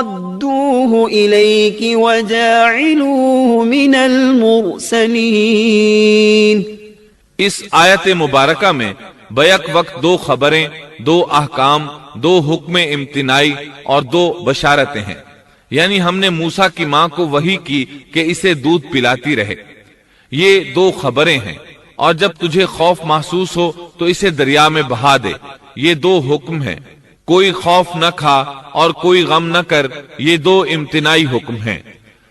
رَدُّوهُ إِلَيْكِ وَجَاعِلُوهُ مِنَ الْمُرْسَلِينَ۔ اس آیت مبارکہ میں بیک وقت دو خبریں، دو احکام، دو حکم امتناعی اور دو بشارتیں ہیں۔ یعنی ہم نے موسیٰ کی ماں کو وحی کی کہ اسے دودھ پلاتی رہے، یہ دو خبریں ہیں، اور جب تجھے خوف محسوس ہو تو اسے دریا میں بہا دے، یہ دو حکم ہیں۔ کوئی خوف نہ کھا اور کوئی غم نہ کر، یہ دو امتناعی حکم ہیں۔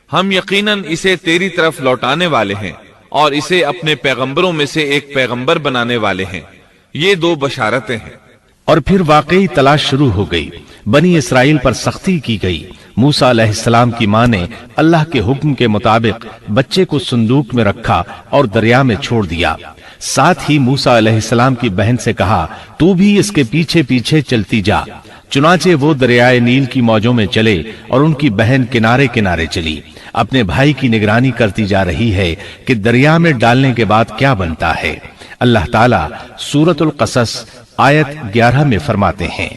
ہم یقیناً اسے تیری طرف لوٹانے والے ہیں اور اسے اپنے پیغمبروں میں سے ایک پیغمبر بنانے والے ہیں، یہ دو بشارتیں ہیں۔ اور پھر واقعی تلاش شروع ہو گئی، بنی اسرائیل پر سختی کی گئی۔ موسیٰ علیہ السلام کی ماں نے اللہ کے حکم کے مطابق بچے کو صندوق میں رکھا اور دریا میں چھوڑ دیا۔ ساتھ ہی موسیٰ علیہ السلام کی بہن سے کہا تو بھی اس کے پیچھے پیچھے چلتی جا۔ چنانچہ وہ دریائے نیل کی موجوں میں چلے اور ان کی بہن کنارے کنارے چلی، اپنے بھائی کی نگرانی کرتی جا رہی ہے کہ دریا میں ڈالنے کے بعد کیا بنتا ہے۔ اللہ تعالیٰ سورۃ القصص آیت 11 میں فرماتے ہیں،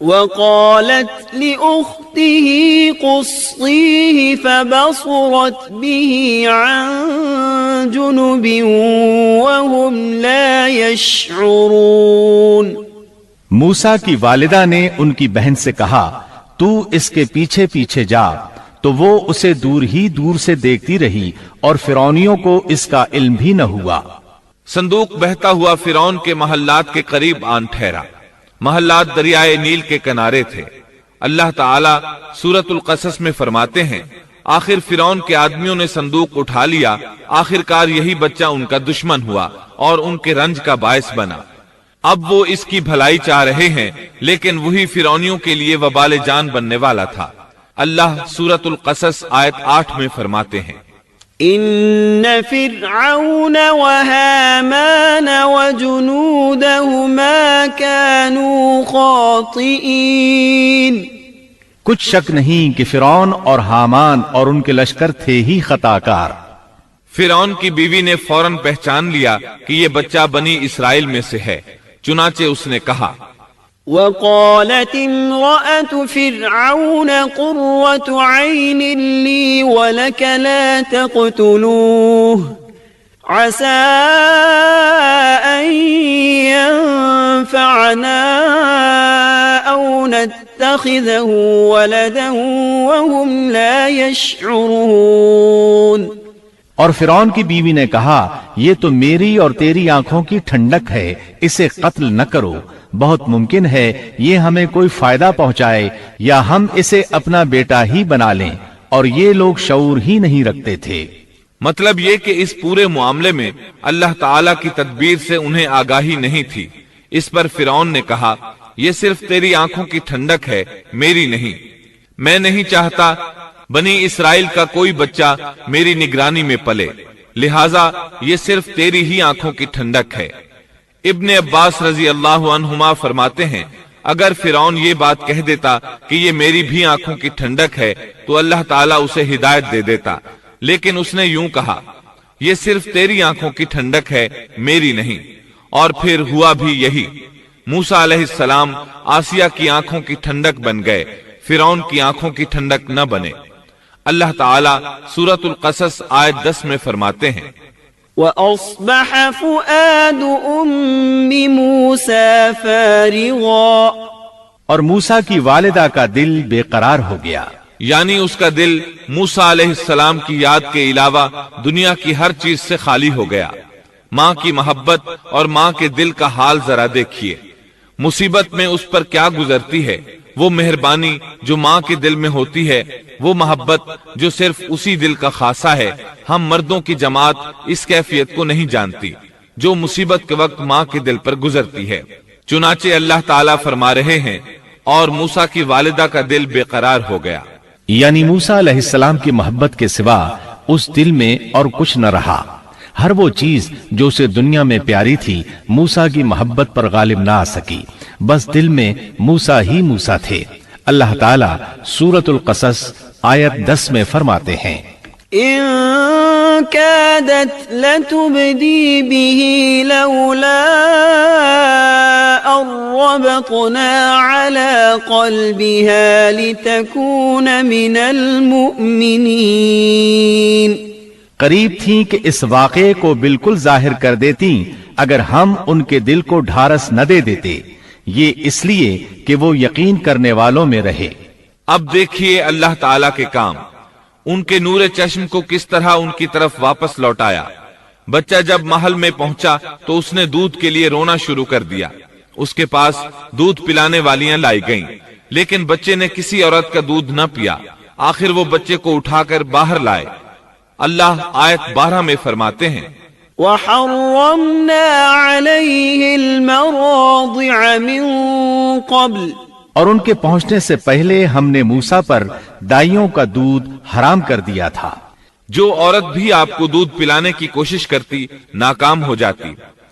وقالت لأخته قصيه فبصرت به عن جنب وهم لا يشعرون۔ موسیٰ کی والدہ نے ان کی بہن سے کہا تو اس کے پیچھے پیچھے جا، تو وہ اسے دور ہی دور سے دیکھتی رہی اور فرعونیوں کو اس کا علم بھی نہ ہوا۔ صندوق بہتا ہوا فرعون کے محلات کے قریب آن ٹھہرا۔ محلات دریائے نیل کے کنارے تھے۔ اللہ تعالیٰ سورۃ القصص میں فرماتے ہیں، آخر فرعون کے آدمیوں نے صندوق اٹھا لیا، آخرکار یہی بچہ ان کا دشمن ہوا اور ان کے رنج کا باعث بنا۔ اب وہ اس کی بھلائی چاہ رہے ہیں، لیکن وہی فرعونیوں کے لیے وبال جان بننے والا تھا۔ اللہ سورۃ القصص آیت 8 میں فرماتے ہیں، ان فرعون وهامان وجنودهما كانوا خاطئين۔ کچھ شک نہیں کہ فرعون اور حامان اور ان کے لشکر تھے ہی خطا کار۔ فرعون کی بیوی نے فوراً پہچان لیا کہ یہ بچہ بنی اسرائیل میں سے ہے، چنانچہ اس نے کہا، وقالت امرأة فرعون قرة عين لي ولك لا تقتلوه عسى أن ينفعنا أو نتخذه ولدا وهم لا يشعرون۔ اور فرعون کی بیوی نے کہا یہ تو میری اور تیری آنکھوں کی ٹھنڈک ہے، اسے قتل نہ کرو، بہت ممکن ہے یہ ہمیں کوئی فائدہ پہنچائے یا ہم اسے اپنا بیٹا ہی بنا لیں، اور یہ لوگ شعور ہی نہیں رکھتے تھے۔ مطلب یہ کہ اس پورے معاملے میں اللہ تعالیٰ کی تدبیر سے انہیں آگاہی نہیں تھی۔ اس پر فرعون نے کہا یہ صرف تیری آنکھوں کی ٹھنڈک ہے، میری نہیں۔ میں نہیں چاہتا بنی اسرائیل کا کوئی بچہ میری نگرانی میں پلے، لہٰذا یہ صرف تیری ہی آنکھوں کی ٹھنڈک ہے۔ ابن عباس رضی اللہ عنہما فرماتے ہیں، اگر فرعون یہ بات کہہ دیتا کہ یہ میری بھی آنکھوں کی ٹھنڈک ہے تو اللہ تعالیٰ اسے ہدایت دے دیتا، لیکن اس نے یوں کہا یہ صرف تیری آنکھوں کی ٹھنڈک ہے، میری نہیں۔ اور پھر ہوا بھی یہی، موسیٰ علیہ السلام آسیہ کی آنکھوں کی ٹھنڈک بن گئے، فرعون کی آنکھوں کی ٹھنڈک نہ بنے۔ اللہ تعالیٰ سورۃ القصص آیت 10 میں فرماتے ہیں، وَأَصْبَحَ فُؤَادُ أُمِّ مُوسَى فَارِغًا۔ اور موسیٰ کی والدہ کا دل بے قرار ہو گیا، یعنی اس کا دل موسیٰ علیہ السلام کی یاد کے علاوہ دنیا کی ہر چیز سے خالی ہو گیا۔ ماں کی محبت اور ماں کے دل کا حال ذرا دیکھیے، مصیبت میں اس پر کیا گزرتی ہے۔ وہ مہربانی جو ماں کے دل میں ہوتی ہے، وہ محبت جو صرف اسی دل کا خاصہ ہے، ہم مردوں کی جماعت اس کیفیت کو نہیں جانتی جو مصیبت کے وقت ماں کے دل پر گزرتی ہے۔ چنانچہ اللہ تعالیٰ فرما رہے ہیں، اور موسیٰ کی والدہ کا دل بے قرار ہو گیا، یعنی موسیٰ علیہ السلام کی محبت کے سوا اس دل میں اور کچھ نہ رہا۔ ہر وہ چیز جو اسے دنیا میں پیاری تھی موسیٰ کی محبت پر غالب نہ آ سکی، بس دل میں موسیٰ ہی موسیٰ تھے۔ اللہ تعالیٰ سورۃ القصص آیت 10 میں فرماتے ہیں، إن كادت لتبدي به لولا أن ربطنا على قلبها لتكون من المؤمنين. قریب تھیں کہ اس واقعے کو بالکل ظاہر کر دیتی اگر ہم ان کے دل کو ڈھارس نہ دے دیتے، یہ اس لیے کہ وہ یقین کرنے والوں میں رہے. اب دیکھیے اللہ تعالیٰ کے کام، ان کے نور چشم کو کس طرح ان کی طرف واپس لوٹایا. بچہ جب محل میں پہنچا تو اس نے دودھ کے لیے رونا شروع کر دیا. اس کے پاس دودھ پلانے والیاں لائی گئیں، لیکن بچے نے کسی عورت کا دودھ نہ پیا. آخر وہ بچے کو اٹھا کر باہر لائے. اللہ آیت 12 میں فرماتے ہیں وَحَرَّمْنَا عَلَيْهِ الْمَرَاضِعَ مِن قَبْلِ، اور ان کے پہنچنے سے پہلے ہم نے موسیٰ پر دائیوں کا دودھ حرام کر دیا تھا. جو عورت بھی آپ کو دودھ پلانے کی کوشش کرتی ناکام ہو جاتی.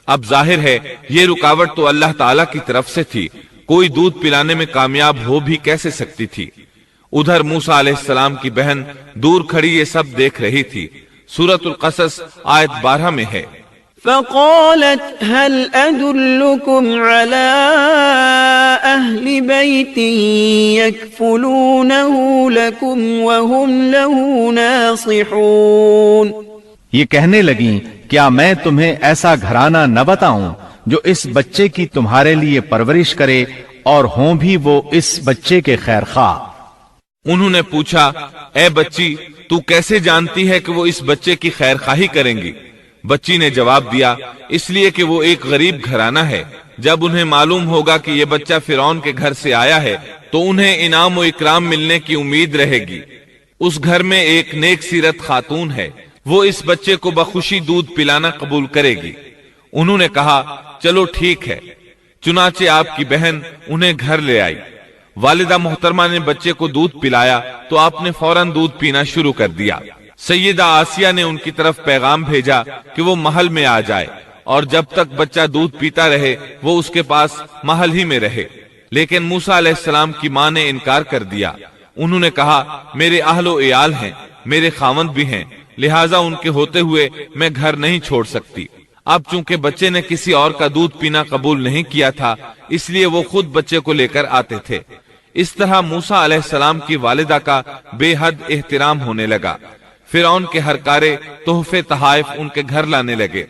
اب ظاہر ہے یہ رکاوٹ تو اللہ تعالیٰ کی طرف سے تھی، کوئی دودھ پلانے میں کامیاب ہو بھی کیسے سکتی تھی. ادھر موسیٰ علیہ السلام کی بہن دور کھڑی یہ سب دیکھ رہی تھی. سورۃ القصص آیت 12 میں ہے فقالت هل أدلكم على أهل بيت يكفلونه لكم وهم له ناصحون. یہ کہنے لگیں کیا میں تمہیں ایسا گھرانہ نہ بتاؤں جو اس بچے کی تمہارے لیے پرورش کرے اور ہوں بھی وہ اس بچے کے خیر خواہ. انہوں نے پوچھا اے بچی تو کیسے جانتی ہے کہ وہ اس بچے کی خیر خواہی کریں گی؟ بچی نے جواب دیا اس لیے کہ وہ ایک غریب گھرانہ ہے. جب انہیں معلوم ہوگا کہ یہ بچہ فرعون کے گھر سے آیا ہے تو انہیں انعام و اکرام ملنے کی امید رہے گی. اس گھر میں ایک نیک سیرت خاتون ہے، وہ اس بچے کو بخوشی دودھ پلانا قبول کرے گی. انہوں نے کہا چلو ٹھیک ہے. چنانچہ آپ کی بہن انہیں گھر لے آئی. والدہ محترمہ نے بچے کو دودھ پلایا تو آپ نے فوراً دودھ پینا شروع کر دیا. سیدہ آسیہ نے ان کی طرف پیغام بھیجا کہ وہ محل میں آ جائے اور جب تک بچہ دودھ پیتا رہے وہ اس کے پاس محل ہی میں رہے. لیکن موسیٰ علیہ السلام کی ماں نے انکار کر دیا. انہوں نے کہا میرے اہل و عیال ہیں، میرے خاوند بھی ہیں، لہٰذا ان کے ہوتے ہوئے میں گھر نہیں چھوڑ سکتی. اب چونکہ بچے نے کسی اور کا دودھ پینا قبول نہیں کیا تھا اس لیے وہ خود بچے کو لے کر آتے تھے. اس طرح موسیٰ علیہ السلام کی والدہ کا بے حد احترام ہونے لگا. فرعون کے ہر کارے تحفے تحائف ان کے گھر لانے لگے.